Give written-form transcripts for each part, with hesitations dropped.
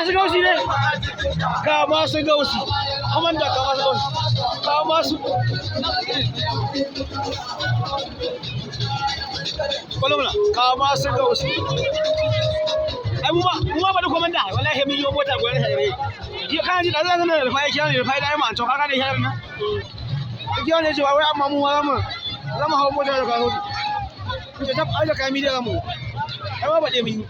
Masu gausi ne ga masu gausi amanda ga masu gausi ga masu kolomna ga masu gausi ai mu ba da komanda wallahi mun yi mota goyen sai ji kan ji da zan da fa yake ne fa dai man to kaga ne shi nan kiyo ne ji wai amma mu zamu hawo mota da kawo ku ta aika kai mi da mu ai ba dai mun yi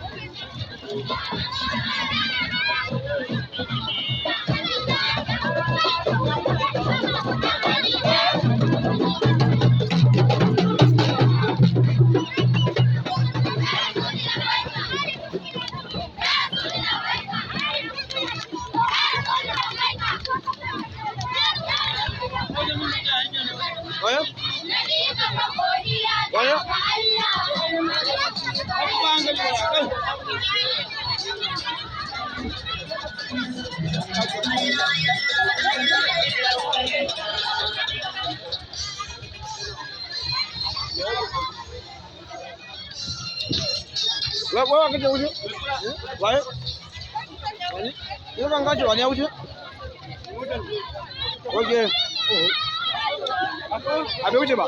Wa kake wuce? Waye? Wani? Ko kan gaje wani ya wuce? Oke. A bai wuce ba.